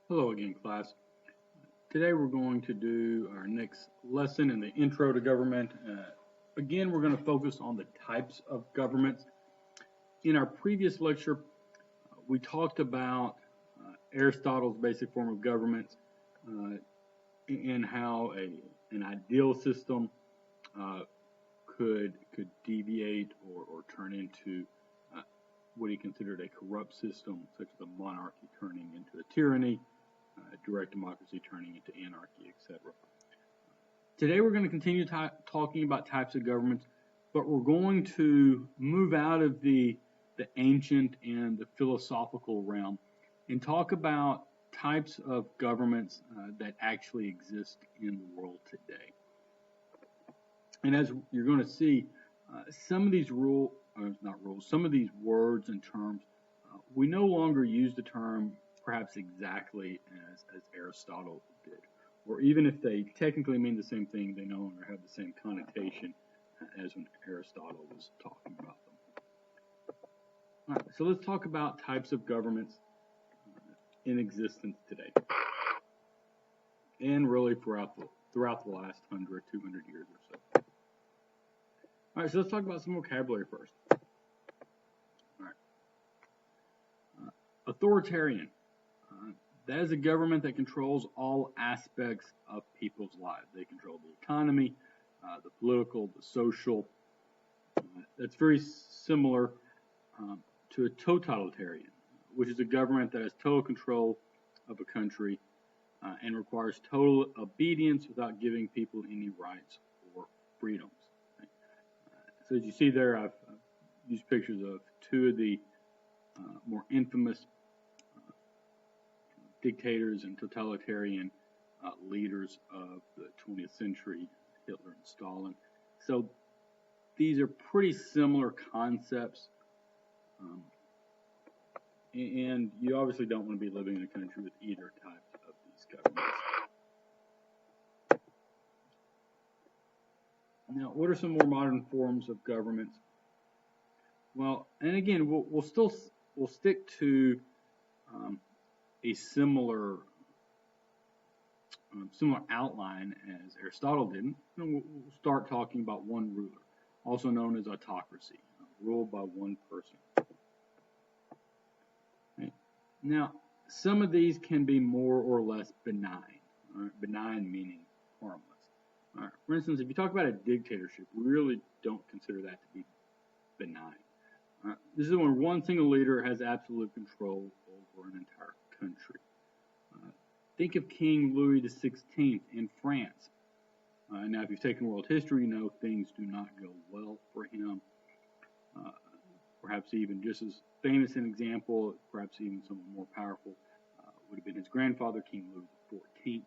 Hello again, class. Today we're going to do our next lesson in the intro to government. Again, we're going to focus on the types of governments. In our previous lecture, we talked about Aristotle's basic form of government and how an ideal system could deviate or turn into what he considered a corrupt system, such as a monarchy turning into a tyranny, direct democracy turning into anarchy, etc. Today we're going to continue talking about types of governments, but we're going to move out of the ancient and the philosophical realm and talk about types of governments that actually exist in the world today. And as you're going to see, some of these some of these words and terms, we no longer use the term perhaps exactly as Aristotle did. Or even if they technically mean the same thing, they no longer have the same connotation as when Aristotle was talking about them. All right, so let's talk about types of governments in existence today, and really throughout the last 100, 200 years or so. All right, so let's talk about some vocabulary first. All right, authoritarian. That is a government that controls all aspects of people's lives. They control the economy, the political, the social. That's very similar to a totalitarian, which is a government that has total control of a country and requires total obedience without giving people any rights or freedoms. So as you see there, I've used pictures of two of the more infamous dictators and totalitarian leaders of the 20th century, Hitler and Stalin. So these are pretty similar concepts, and you obviously don't want to be living in a country with either type of these governments. Now, what are some more modern forms of governments? Well, and again, we'll stick to a similar outline as Aristotle did. And we'll start talking about one ruler, also known as autocracy, ruled by one person. Okay. Now, some of these can be more or less benign. Benign meaning harmless. For instance, if you talk about a dictatorship, we really don't consider that to be benign. This is when one single leader has absolute control over an entire country. Think of King Louis XVI in France. Now, if you've taken world history, you know things do not go well for him. Perhaps even just as famous an example, perhaps even somewhat more powerful, would have been his grandfather, King Louis XIV.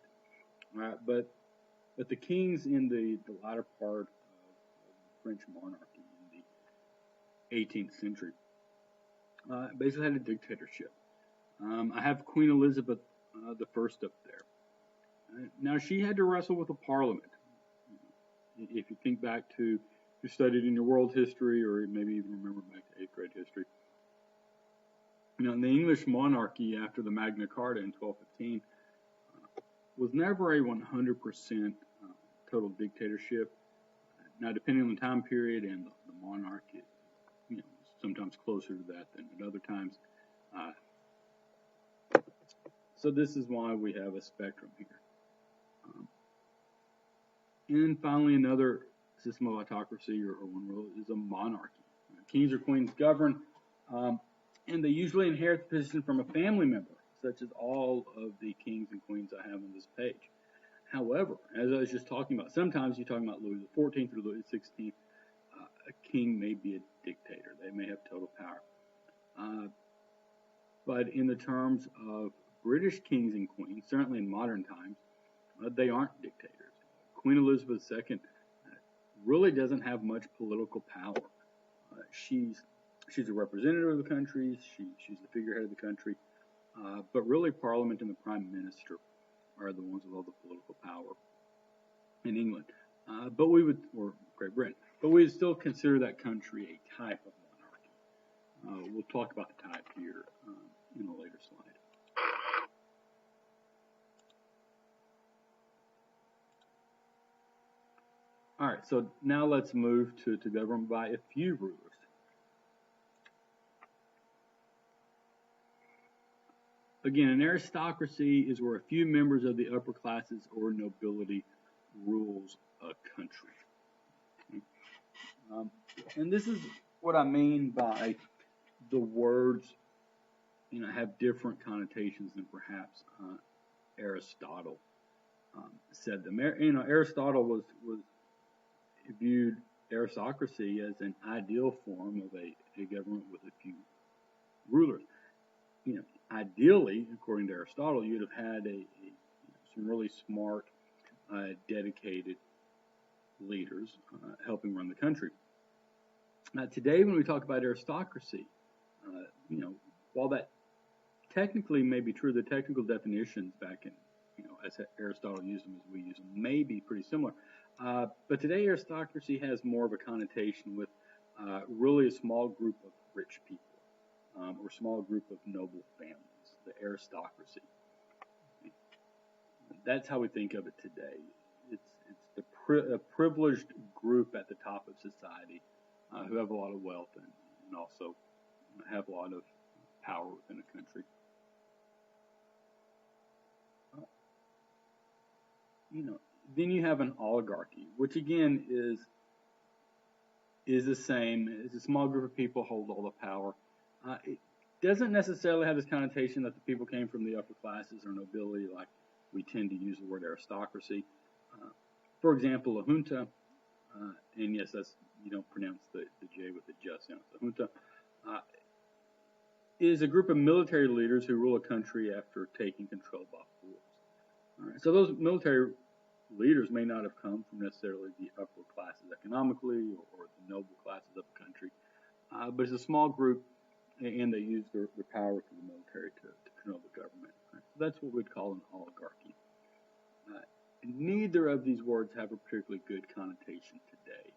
But the kings in the latter part of French monarchy in the 18th century basically had a dictatorship. I have Queen Elizabeth the First up there. Now, she had to wrestle with a parliament. If you think back to, you studied in your world history, or maybe even remember back to 8th grade history. In the English monarchy after the Magna Carta in 1215 was never a 100% total dictatorship. Now, depending on the time period and the monarch, sometimes closer to that than at other times. So this is why we have a spectrum here. And then finally, another system of autocracy or one rule is a monarchy. Kings or queens govern, and they usually inherit the position from a family member, such as all of the kings and queens I have on this page. However, as I was just talking about, sometimes you're talking about Louis XIV or Louis XVI, a king may be a dictator. They may have total power. But in the terms of British kings and queens, certainly in modern times, they aren't dictators. Queen Elizabeth II really doesn't have much political power. She's a representative of the country. She's the figurehead of the country. But really, Parliament and the Prime Minister are the ones with all the political power in England. Or Great Britain. But we would still consider that country a type of monarchy. We'll talk about the type here in a later slide. All right, so now let's move to government by a few rulers. Again, an aristocracy is where a few members of the upper classes or nobility rules a country. And this is what I mean by the words, have different connotations than perhaps Aristotle said them. Aristotle was viewed aristocracy as an ideal form of a government with a few rulers. Ideally, according to Aristotle, you'd have had some really smart, dedicated leaders helping run the country. Today, when we talk about aristocracy, while that technically may be true, the technical definitions back in, as Aristotle used them as we use them, may be pretty similar. But today, aristocracy has more of a connotation with really a small group of rich people or small group of noble families, the aristocracy. That's how we think of it today. It's a privileged group at the top of society who have a lot of wealth and also have a lot of power within a country. Then you have an oligarchy, which again is the same. It's a small group of people hold all the power. It doesn't necessarily have this connotation that the people came from the upper classes or nobility, like we tend to use the word aristocracy. For example, a junta, and yes, you don't pronounce the J with the J sound. The junta is a group of military leaders who rule a country after taking control by force. All right, so those military leaders may not have come from necessarily the upper classes economically or the noble classes of the country, but it's a small group, and they use their power through the military to control the government. Right? So that's what we'd call an oligarchy. Neither of these words have a particularly good connotation today.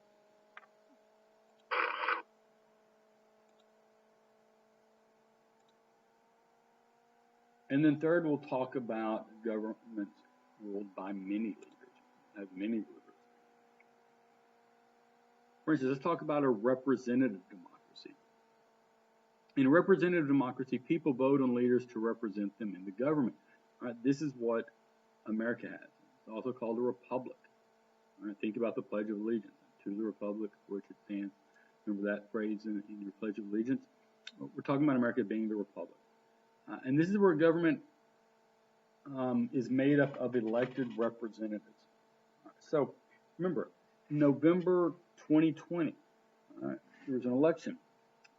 And then third, we'll talk about governments ruled by many leaders, have many rulers. For instance, let's talk about a representative democracy. In a representative democracy, people vote on leaders to represent them in the government. All right, this is what America has. It's also called a republic. All right, think about the Pledge of Allegiance. To the republic for which it stands. Remember that phrase in your Pledge of Allegiance? We're talking about America being the republic. And this is where government is made up of elected representatives. So remember, November 2020, there was an election.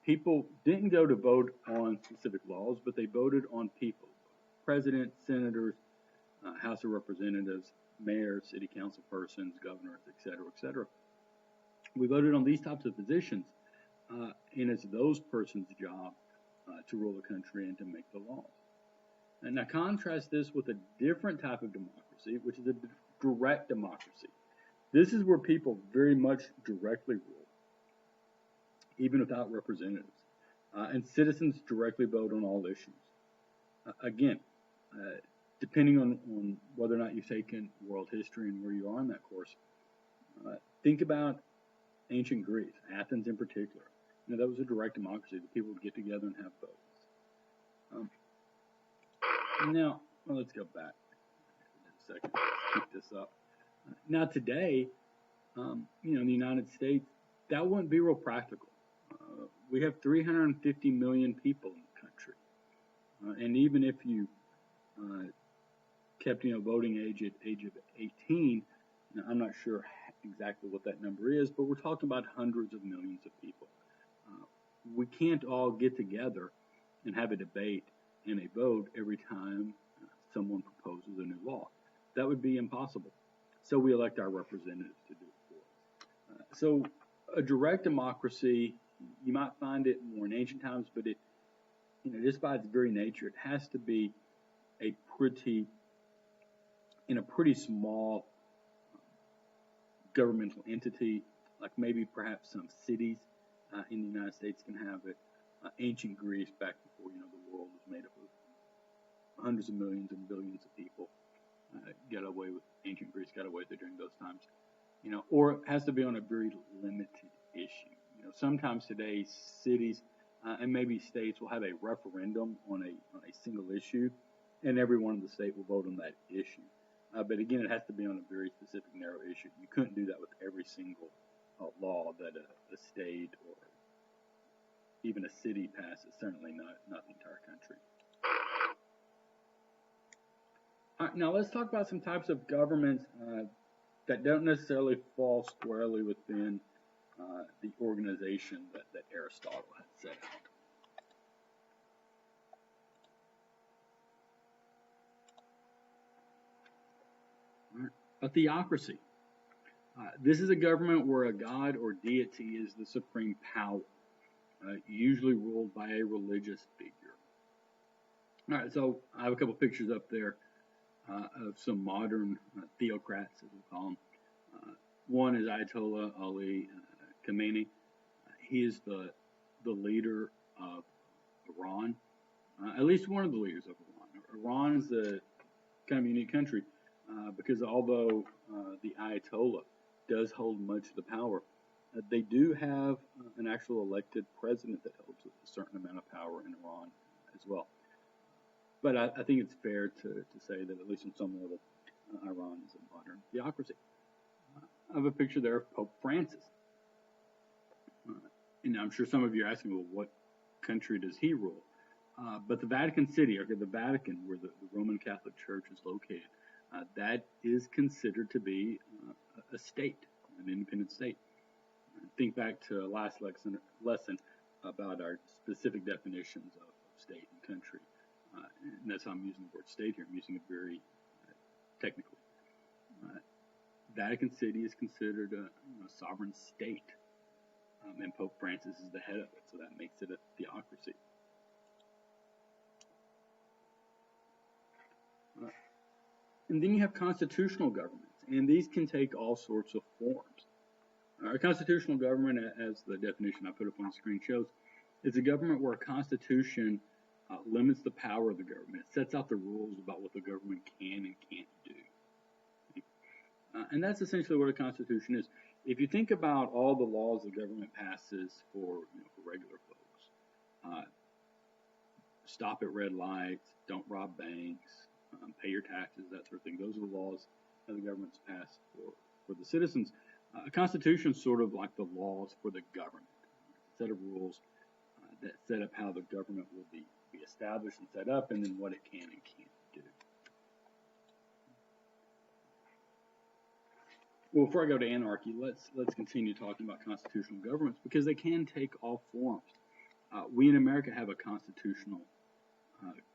People didn't go to vote on specific laws, but they voted on people. Presidents, senators, House of Representatives, mayors, city council persons, governors, etc., etc. We voted on these types of positions, and it's those persons' job to rule the country and to make the laws. And now contrast this with a different type of democracy, which is a direct democracy. This is where people very much directly rule, even without representatives. And citizens directly vote on all issues. Again, depending on whether or not you've taken world history and where you are in that course, think about ancient Greece, Athens in particular. That was a direct democracy. The people would get together and have votes. Now, let's go back in a second. Let's keep this up. Now, today, in the United States, that wouldn't be real practical. We have 350 million people in the country, and even if you kept, voting age of 18, now, I'm not sure exactly what that number is, but we're talking about hundreds of millions of people. We can't all get together and have a debate and a vote every time someone proposes a new law. That would be impossible. So we elect our representatives to do it for us. So a direct democracy, you might find it more in ancient times, but it, just by its very nature, it has to be a pretty small governmental entity, like maybe perhaps some cities in the United States can have it. Ancient Greece, back before the world was made up of hundreds of millions and billions of people, ancient Greece got away with it during those times. or it has to be on a very limited issue. Sometimes today cities and maybe states will have a referendum on a single issue, and everyone in the state will vote on that issue. But again, it has to be on a very specific, narrow issue. You couldn't do that with every single law that a state or even a city passes. Certainly not the entire country. All right, now let's talk about some types of governments that don't necessarily fall squarely within the organization that Aristotle had set out. Right. A theocracy. This is a government where a god or deity is the supreme power, usually ruled by a religious figure. All right, so I have a couple pictures up there of some modern theocrats, as we call them. One is Ayatollah Ali Khamenei. He is the leader of Iran, at least one of the leaders of Iran. Iran is a kind of unique country because although the Ayatollah does hold much of the power, they do have an actual elected president that holds a certain amount of power in Iran as well. But I think it's fair to say that at least on some level, Iran is a modern theocracy. I have a picture there of Pope Francis. And I'm sure some of you are asking, well, what country does he rule? But the Vatican City, or the Vatican, where the Roman Catholic Church is located, that is considered to be a state, an independent state. Think back to last lesson about our specific definitions of state and country. And that's how I'm using the word state here. I'm using it very technically. Vatican City is considered a sovereign state, and Pope Francis is the head of it, so that makes it a theocracy. And then you have constitutional governments, and these can take all sorts of forms. A constitutional government, as the definition I put up on the screen shows, is a government where a constitution limits the power of the government. It sets out the rules about what the government can and can't do. And that's essentially what a constitution is. If you think about all the laws the government passes for regular folks, stop at red lights, don't rob banks, pay your taxes, that sort of thing. Those are the laws that the government's passed for the citizens. A constitution is sort of like the laws for the government, a set of rules that set up how the government will be established and set up, and then what it can and can't do. Well, before I go to anarchy, let's continue talking about constitutional governments because they can take all forms. We in America have a constitutional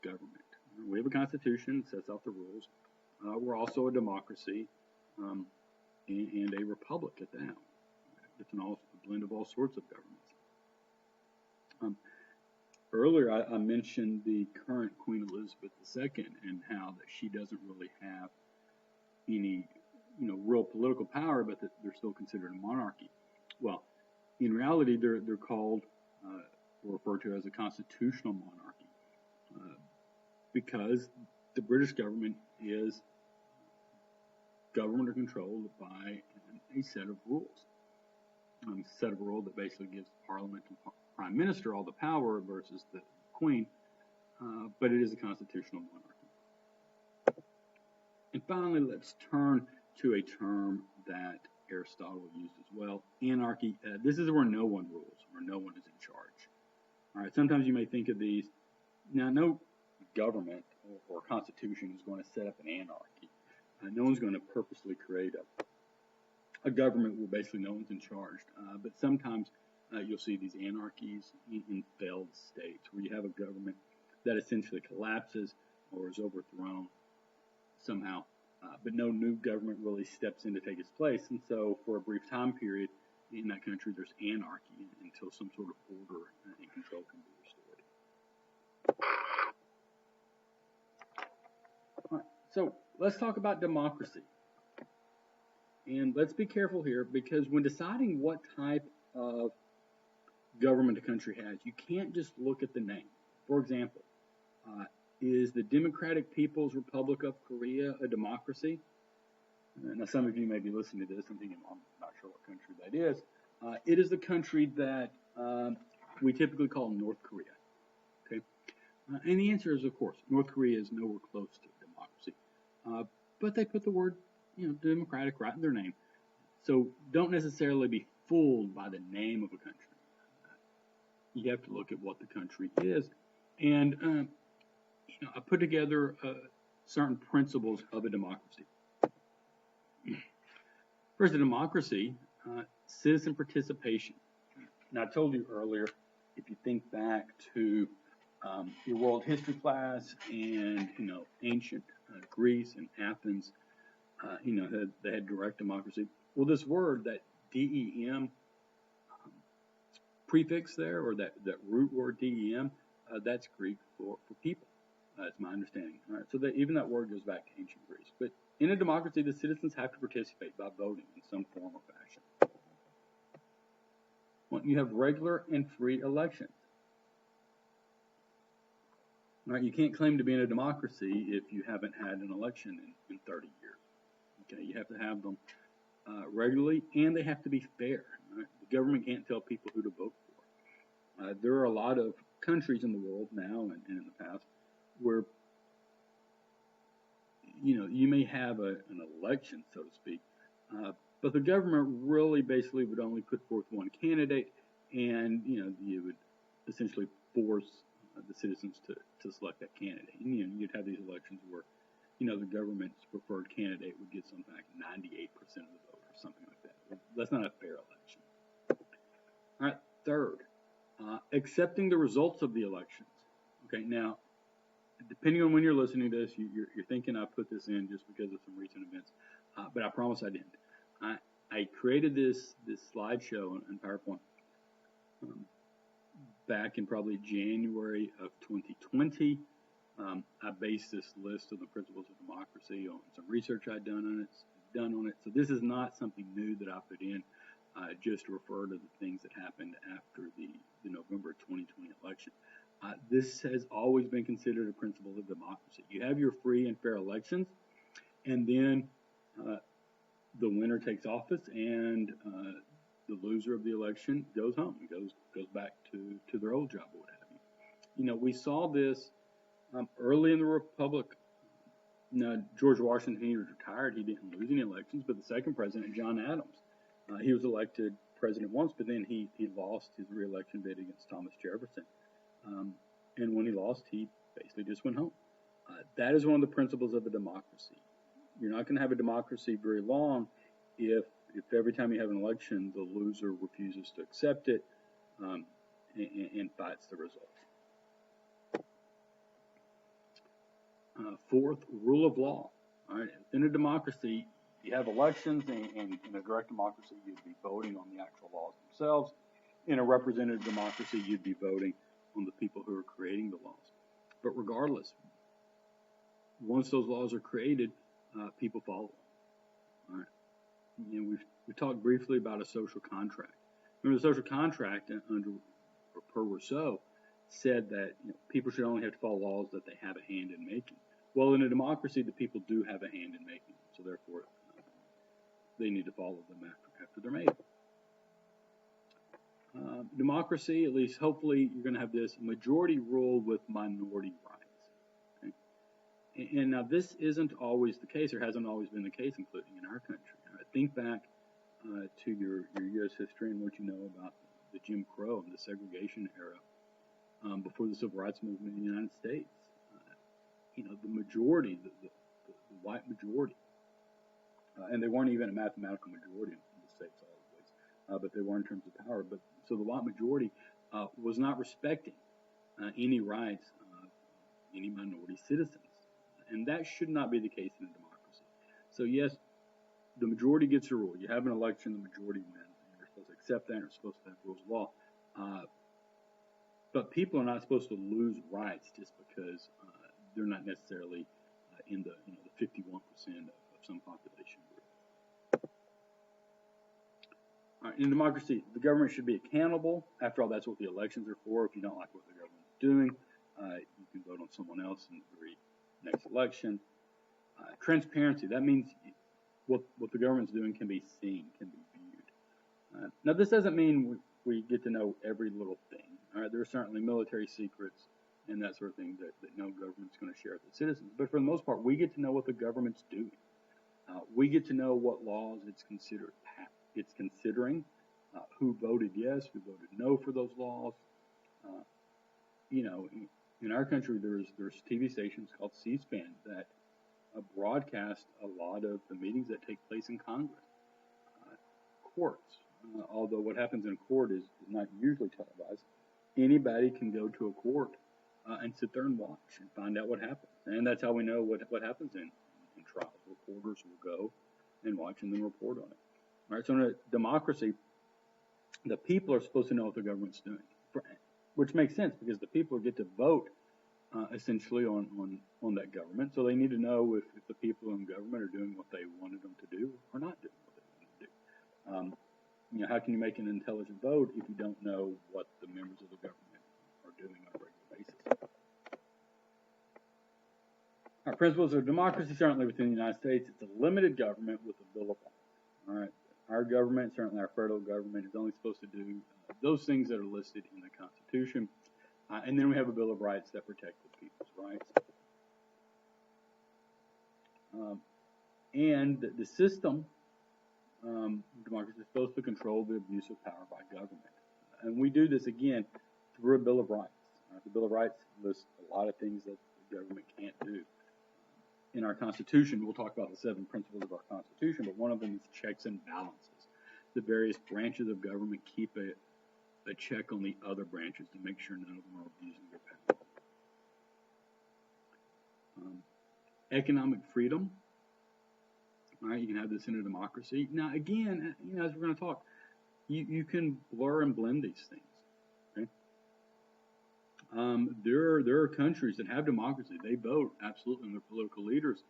government. We have a constitution that sets out the rules. We're also a democracy and a republic at that. It's a blend of all sorts of governments. Earlier, I mentioned the current Queen Elizabeth II and how that she doesn't really have any, real political power, but that they're still considered a monarchy. Well, in reality, they're called or referred to as a constitutional monarchy because the British government is governed or controlled by a set of rules. A set of rules that basically gives Parliament and Prime Minister all the power versus the Queen, but it is a constitutional monarchy. And finally, let's turn to a term that Aristotle used as well, anarchy. This is where no one rules or no one is in charge. All right, sometimes you may think of these. Now, no government or constitution is going to set up an anarchy. No one's going to purposely create a government where basically no one's in charge. But sometimes you'll see these anarchies in failed states where you have a government that essentially collapses or is overthrown somehow, but no new government really steps in to take its place. And so for a brief time period in that country, there's anarchy until some sort of order and control can be restored. All right, so let's talk about democracy. And let's be careful here because when deciding what type of government a country has, you can't just look at the name. For example, is the Democratic People's Republic of Korea a democracy? Now, some of you may be listening to this and thinking, I'm not sure what country that is. It is the country that we typically call North Korea. Okay, and the answer is, of course, North Korea is nowhere close to democracy, but they put the word, democratic right in their name. So don't necessarily be fooled by the name of a country. You have to look at what the country is, and I put together certain principles of a democracy. First, a democracy, citizen participation. Now, I told you earlier, if you think back to your world history class and, ancient Greece and Athens, they had direct democracy. Well, this word, that DEM prefix there, or that root word DEM, that's Greek for people. That's my understanding. All right, so even that word goes back to ancient Greece. But in a democracy, the citizens have to participate by voting in some form or fashion. Well, you have regular and free elections. All right, you can't claim to be in a democracy if you haven't had an election in 30 years. Okay, you have to have them regularly, and they have to be fair. Right? The government can't tell people who to vote for. There are a lot of countries in the world now and in the past where you may have an election, so to speak, but the government really basically would only put forth one candidate, and you would essentially force the citizens to select that candidate. And you'd have these elections where the government's preferred candidate would get something like 98% of the vote or something like that. That's not a fair election. All right, third, accepting the results of the elections. Okay, now, depending on when you're listening to this, you're thinking I put this in just because of some recent events, but I promise I didn't. I created this slideshow in PowerPoint back in probably January of 2020. I based this list of the principles of democracy on some research I'd done on it. So this is not something new that I put in, just to refer to the things that happened after the November 2020 election. This has always been considered a principle of democracy. You have your free and fair elections, and then the winner takes office, and the loser of the election goes home, goes back to their old job or what have you. We saw this early in the Republic. Now, George Washington, he was retired. He didn't lose any elections, but the second president, John Adams, he was elected president once, but then he lost his re-election bid against Thomas Jefferson. And when he lost, he basically just went home. That is one of the principles of a democracy. You're not going to have a democracy very long if every time you have an election, the loser refuses to accept it and fights the results. Fourth, rule of law. All right, in a democracy, you have elections, and in a direct democracy, you'd be voting on the actual laws themselves. In a representative democracy, you'd be voting on the people who are creating the laws. But regardless, once those laws are created, people follow them. All right. We talked briefly about a social contract. Remember, the social contract per Rousseau said that people should only have to follow laws that they have a hand in making. Well, in a democracy, the people do have a hand in making them, so therefore they need to follow them after they're made. Democracy, at least hopefully, you're going to have this majority rule with minority rights. Okay? And now this isn't always the case, or hasn't always been the case, including in our country. Think back to your U.S. history and what you know about the Jim Crow and the segregation era before the Civil Rights Movement in the United States. The majority, the white majority, and they weren't even a mathematical majority in the states always, but they were in terms of power. But so the white majority was not respecting any rights of any minority citizens, and that should not be the case in a democracy. So yes, the majority gets to rule. You have an election, the majority wins, and you're supposed to accept that. You're supposed to have rules of law, but people are not supposed to lose rights just because they're not necessarily in the 51% of some population group. All right, in democracy, the government should be accountable. After all, that's what the elections are for. If you don't like what the government is doing, you can vote on someone else in the very next election. Transparency, that means what the government's doing can be seen, can be viewed. Now, this doesn't mean we get to know every little thing. All right, there are certainly military secrets and that sort of thing that no government's going to share with the citizens. But for the most part, we get to know what the government's doing. We get to know what laws it's considering, who voted yes, who voted no for those laws. In our country, there's TV stations called C-SPAN that broadcast a lot of the meetings that take place in Congress. Courts, although what happens in court is not usually televised, anybody can go to a court and sit there and watch and find out what happens. And that's how we know what happens in trials. Reporters will go and watch and then report on it. All right, so in a democracy, the people are supposed to know what the government's doing, which makes sense because the people get to vote essentially on that government. So they need to know if the people in government are doing what they wanted them to do or not doing what they wanted to do. How can you make an intelligent vote if you don't know what the members of the government are doing on a regular basis? Our principles of democracy, certainly within the United States, it's a limited government with a Bill of Rights. All right, our government, certainly our federal government, is only supposed to do those things that are listed in the Constitution. And then we have a Bill of Rights that protect the people's rights. And the system, democracy, is supposed to control the abuse of power by government. And we do this, again, through a Bill of Rights. The Bill of Rights lists a lot of things that the government can't do. In our Constitution, we'll talk about the 7 principles of our Constitution, but one of them is checks and balances. The various branches of government keep a check on the other branches to make sure none of them are abusing their power. Economic freedom. All right, you can have this in a democracy. Now, again, as we're going to talk, you can blur and blend these things. Okay? There are countries that have democracy. They vote absolutely in their political leaders,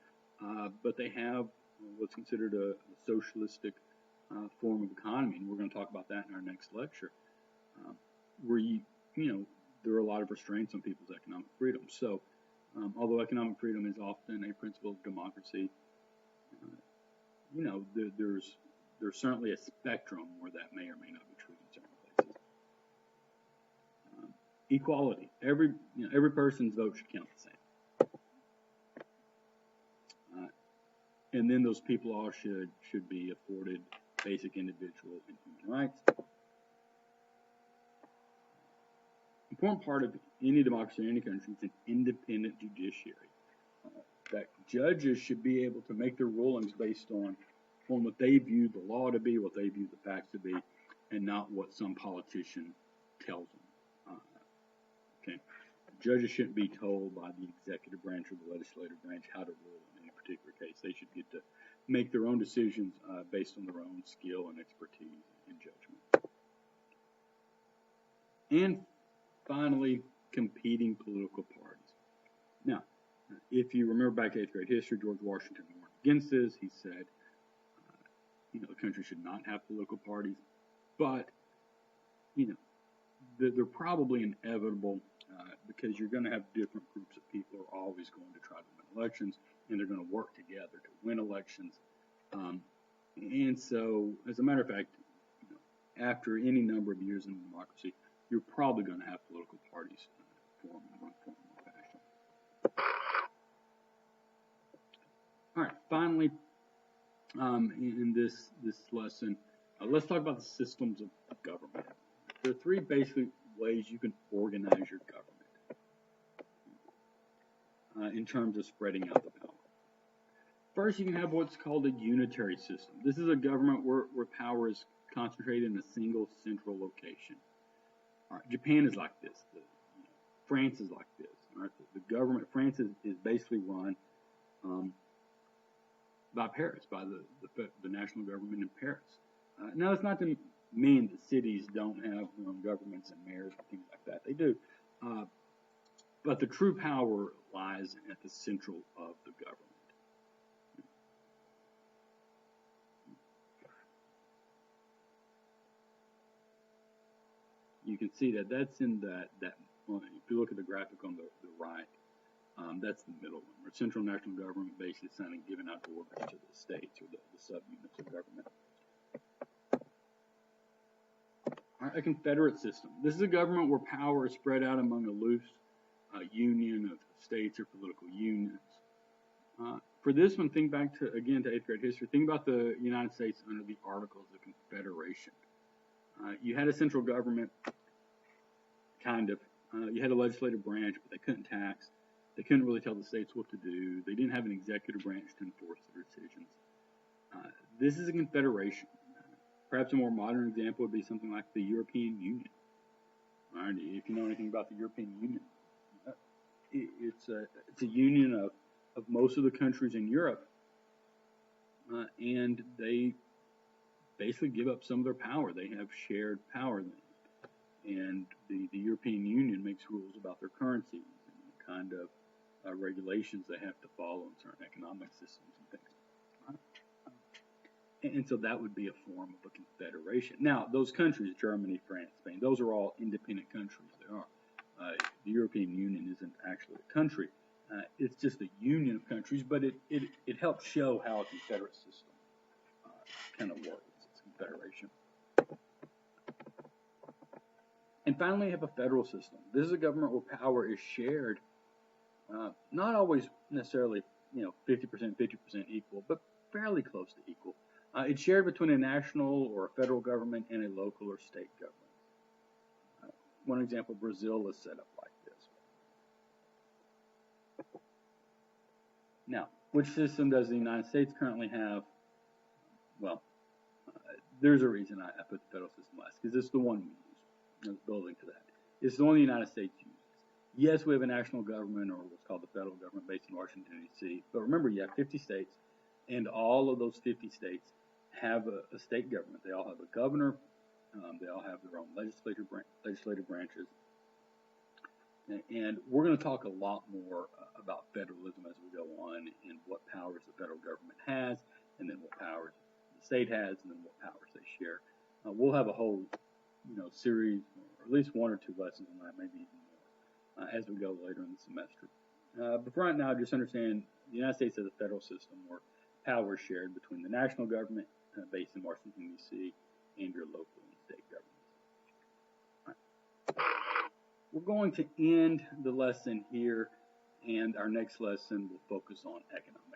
but they have what's considered a socialistic form of economy, and we're going to talk about that in our next lecture. Where there are a lot of restraints on people's economic freedom. So, although economic freedom is often a principle of democracy, there's certainly a spectrum where that may or may not be true in certain places. Equality. Every person's vote should count the same. And then those people all should be afforded basic individual and human rights. Important part of any democracy in any country is an independent judiciary. That judges should be able to make their rulings based on what they view the law to be, what they view the facts to be, and not what some politician tells them. Okay, judges shouldn't be told by the executive branch or the legislative branch how to rule in any particular case. They should get to make their own decisions based on their own skill and expertise and judgment. And finally, competing political parties. Now, if you remember back to 8th grade history, George Washington warned against this. He said, the country should not have political parties, but, they're probably inevitable because you're going to have different groups of people who are always going to try to win elections, and they're going to work together to win elections. And so, as a matter of fact, after any number of years in democracy, you're probably going to have political parties form in one form or fashion. All right, finally, in this lesson, let's talk about the systems of government. There are 3 basic ways you can organize your government in terms of spreading out the power. First, you can have what's called a unitary system. This is a government where power is concentrated in a single central location. All right, Japan is like this. France is like this. All right, the government, France is basically run by Paris, by the national government in Paris. Now, that's not to mean that cities don't have their own governments and mayors and things like that. They do. But the true power lies at the central of the government. You can see that's in that if you look at the graphic on the right, That's the middle one, where central national government basically signing giving out orders to the states or the subunits of government. A confederate system. This is a government where power is spread out among a loose union of states or political unions. For this one, think back to, again, to 8th grade history. Think about the United States under the Articles of Confederation. You had a central government, kind of. You had a legislative branch, but they couldn't tax. They couldn't really tell the states what to do. They didn't have an executive branch to enforce their decisions. This is a confederation. Perhaps a more modern example would be something like the European Union. All right, if you know anything about the European Union, it's a union of most of the countries in Europe, and they basically give up some of their power. They have shared power, and the European Union makes rules about their currencies and the kind of regulations they have to follow in certain economic systems and things. And so that would be a form of a confederation. Now, those countries, Germany, France, Spain, those are all independent countries. They are. The European Union isn't actually a country. It's just a union of countries, but it helps show how a confederate system kind of works. It's a confederation. And finally, you have a federal system. This is a government where power is shared, not always necessarily 50%, 50% equal, but fairly close to equal. It's shared between a national or a federal government and a local or state government. One example, Brazil is set up like this. Now, which system does the United States currently have? Well, there's a reason I put the federal system last, because it's the one we use. It's building to that. It's the one the United States uses. Yes, we have a national government, or what's called the federal government, based in Washington, D.C. But remember, you have 50 states, and all of those 50 states have a state government. They all have a governor. They all have their own legislative branches. And we're going to talk a lot more about federalism as we go on, and what powers the federal government has, and then what powers the state has, and then what powers they share. We'll have a whole series, or at least one or two lessons on that, maybe even more, as we go later in the semester. But for right now, just understand the United States has a federal system where power is shared between the national government based in Washington, D.C., and your local and state governments. All right. We're going to end the lesson here, and our next lesson will focus on economics.